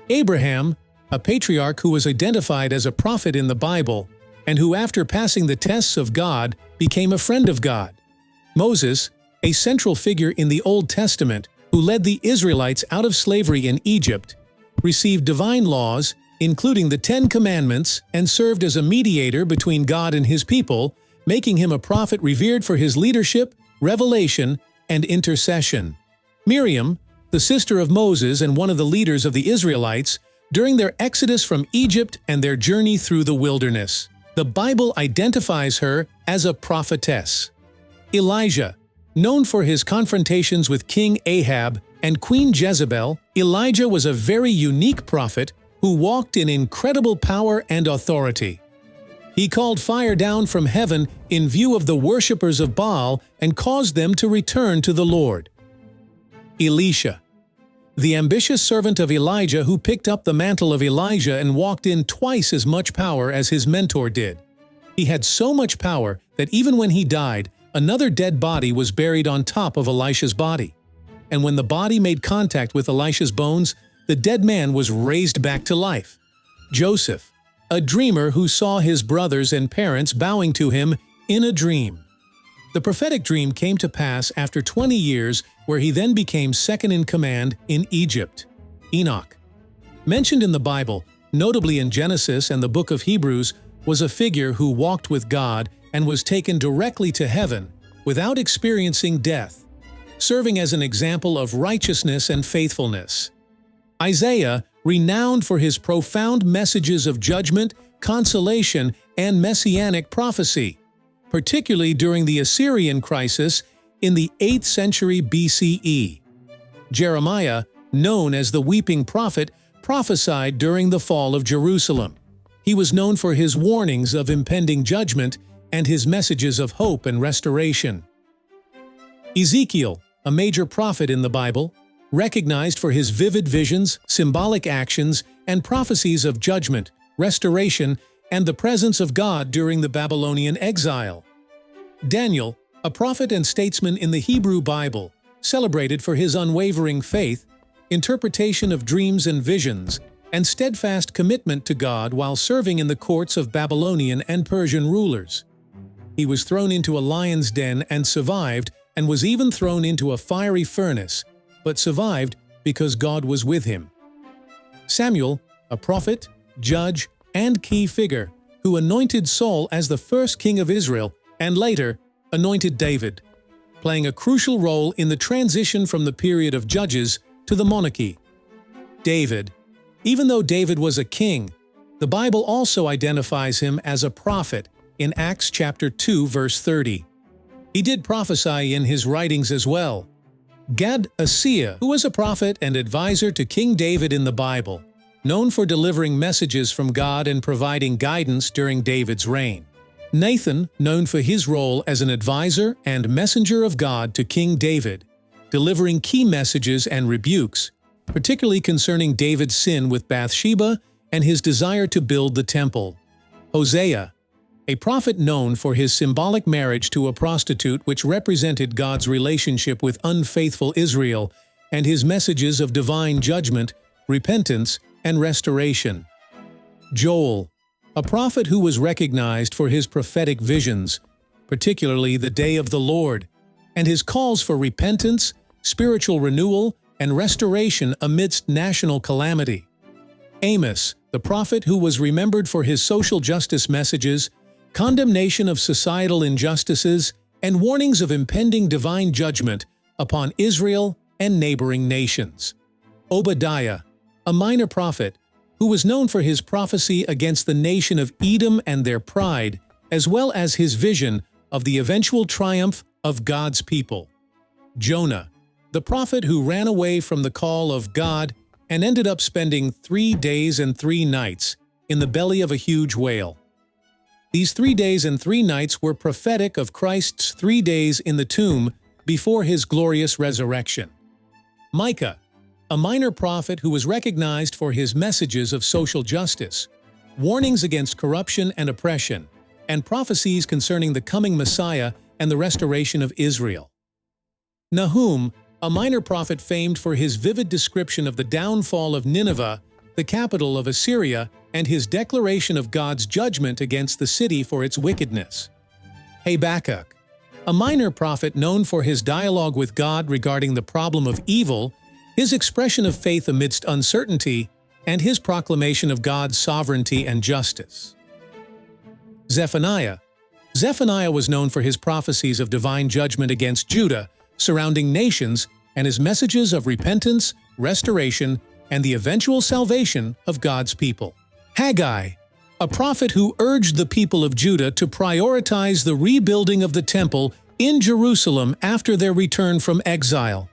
Abraham, a patriarch who was identified as a prophet in the Bible, and who after passing the tests of God became a friend of God. Moses, a central figure in the Old Testament who led the Israelites out of slavery in Egypt, received divine laws, including the Ten Commandments, and served as a mediator between God and His people, making him a prophet revered for his leadership, revelation, and intercession. Miriam, the sister of Moses and one of the leaders of the Israelites, during their exodus from Egypt and their journey through the wilderness. The Bible identifies her as a prophetess. Elijah, known for his confrontations with King Ahab and Queen Jezebel, Elijah was a very unique prophet who walked in incredible power and authority. He called fire down from heaven in view of the worshippers of Baal and caused them to return to the Lord. Elisha, the ambitious servant of Elijah who picked up the mantle of Elijah and walked in twice as much power as his mentor did. He had so much power that even when he died, another dead body was buried on top of Elisha's body. And when the body made contact with Elisha's bones, the dead man was raised back to life. Joseph, a dreamer who saw his brothers and parents bowing to him in a dream. The prophetic dream came to pass after 20 years, where he then became second in command in Egypt. Enoch, mentioned in the Bible, notably in Genesis and the book of Hebrews, was a figure who walked with God and was taken directly to heaven without experiencing death, serving as an example of righteousness and faithfulness. Isaiah, renowned for his profound messages of judgment, consolation, and messianic prophecy, particularly during the Assyrian crisis in the 8th century BCE. Jeremiah, known as the Weeping Prophet, prophesied during the fall of Jerusalem. He was known for his warnings of impending judgment and his messages of hope and restoration. Ezekiel, a major prophet in the Bible, recognized for his vivid visions, symbolic actions, and prophecies of judgment, restoration, and the presence of God during the Babylonian exile. Daniel, a prophet and statesman in the Hebrew Bible, celebrated for his unwavering faith, interpretation of dreams and visions, and steadfast commitment to God while serving in the courts of Babylonian and Persian rulers. He was thrown into a lion's den and survived, and was even thrown into a fiery furnace, but survived because God was with him. Samuel, a prophet, judge, and key figure, who anointed Saul as the first king of Israel and later anointed David, playing a crucial role in the transition from the period of judges to the monarchy. David. Even though David was a king, the Bible also identifies him as a prophet in Acts chapter 2 verse 30. He did prophesy in his writings as well. Gad Assia, who was a prophet and advisor to King David in the Bible, known for delivering messages from God and providing guidance during David's reign. Nathan, known for his role as an advisor and messenger of God to King David, delivering key messages and rebukes, particularly concerning David's sin with Bathsheba and his desire to build the temple. Hosea, a prophet known for his symbolic marriage to a prostitute which represented God's relationship with unfaithful Israel, and his messages of divine judgment, repentance, and restoration. Joel, a prophet who was recognized for his prophetic visions, particularly the day of the Lord, and his calls for repentance, spiritual renewal, and restoration amidst national calamity. Amos, the prophet who was remembered for his social justice messages, condemnation of societal injustices, and warnings of impending divine judgment upon Israel and neighboring nations. Obadiah, a minor prophet, who was known for his prophecy against the nation of Edom and their pride, as well as his vision of the eventual triumph of God's people. Jonah, the prophet who ran away from the call of God and ended up spending 3 days and 3 nights in the belly of a huge whale. These 3 days and 3 nights were prophetic of Christ's 3 days in the tomb before his glorious resurrection. Micah, a minor prophet who was recognized for his messages of social justice, warnings against corruption and oppression, and prophecies concerning the coming Messiah and the restoration of Israel. Nahum, a minor prophet famed for his vivid description of the downfall of Nineveh the capital of Assyria, and his declaration of God's judgment against the city for its wickedness. Habakkuk, a minor prophet known for his dialogue with God regarding the problem of evil, his expression of faith amidst uncertainty, and his proclamation of God's sovereignty and justice. Zephaniah. Zephaniah was known for his prophecies of divine judgment against Judah, surrounding nations, and his messages of repentance, restoration, and the eventual salvation of God's people. Haggai, a prophet who urged the people of Judah to prioritize the rebuilding of the temple in Jerusalem after their return from exile,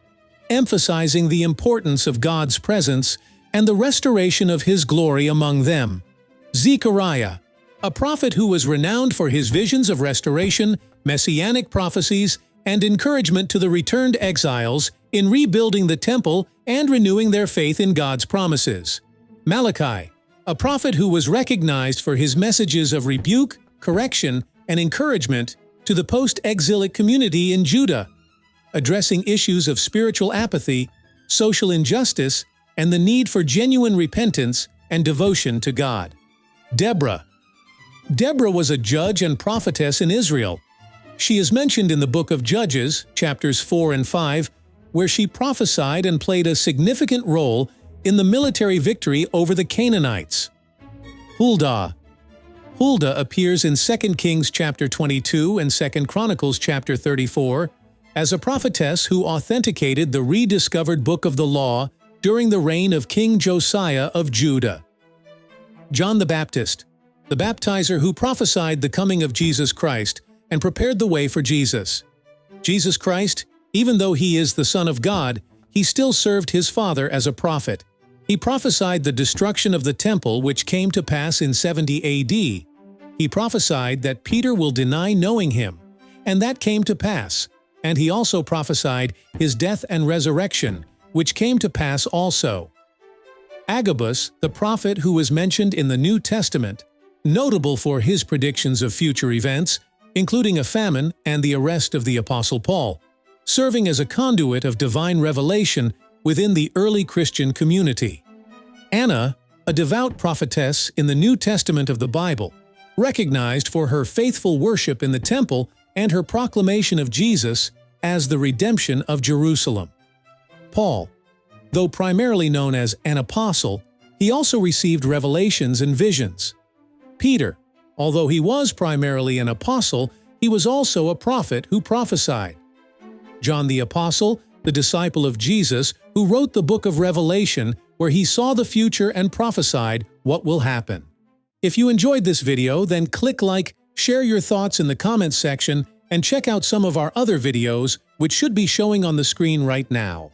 emphasizing the importance of God's presence and the restoration of His glory among them. Zechariah, a prophet who was renowned for his visions of restoration, messianic prophecies, and encouragement to the returned exiles in rebuilding the temple and renewing their faith in God's promises. Malachi, a prophet who was recognized for his messages of rebuke, correction, and encouragement to the post-exilic community in Judah, addressing issues of spiritual apathy, social injustice, and the need for genuine repentance and devotion to God. Deborah. Deborah was a judge and prophetess in Israel. She is mentioned in the book of Judges, chapters 4 and 5, where she prophesied and played a significant role in the military victory over the Canaanites. Huldah. Huldah appears in 2 Kings chapter 22 and 2 Chronicles chapter 34 as a prophetess who authenticated the rediscovered book of the law during the reign of King Josiah of Judah. John the Baptist, the baptizer who prophesied the coming of Jesus Christ and prepared the way for Jesus. Jesus Christ, even though he is the Son of God, he still served his Father as a prophet. He prophesied the destruction of the temple which came to pass in 70 AD. He prophesied that Peter will deny knowing him, and that came to pass. And he also prophesied his death and resurrection, which came to pass also. Agabus, the prophet who was mentioned in the New Testament, notable for his predictions of future events, including a famine and the arrest of the Apostle Paul, serving as a conduit of divine revelation within the early Christian community. Anna, a devout prophetess in the New Testament of the Bible, recognized for her faithful worship in the temple and her proclamation of Jesus as the redemption of Jerusalem. Paul, though primarily known as an apostle, he also received revelations and visions. Peter, although he was primarily an apostle, he was also a prophet who prophesied. John the Apostle, the disciple of Jesus, who wrote the book of Revelation, where he saw the future and prophesied what will happen. If you enjoyed this video, then click like, share your thoughts in the comments section, and check out some of our other videos, which should be showing on the screen right now.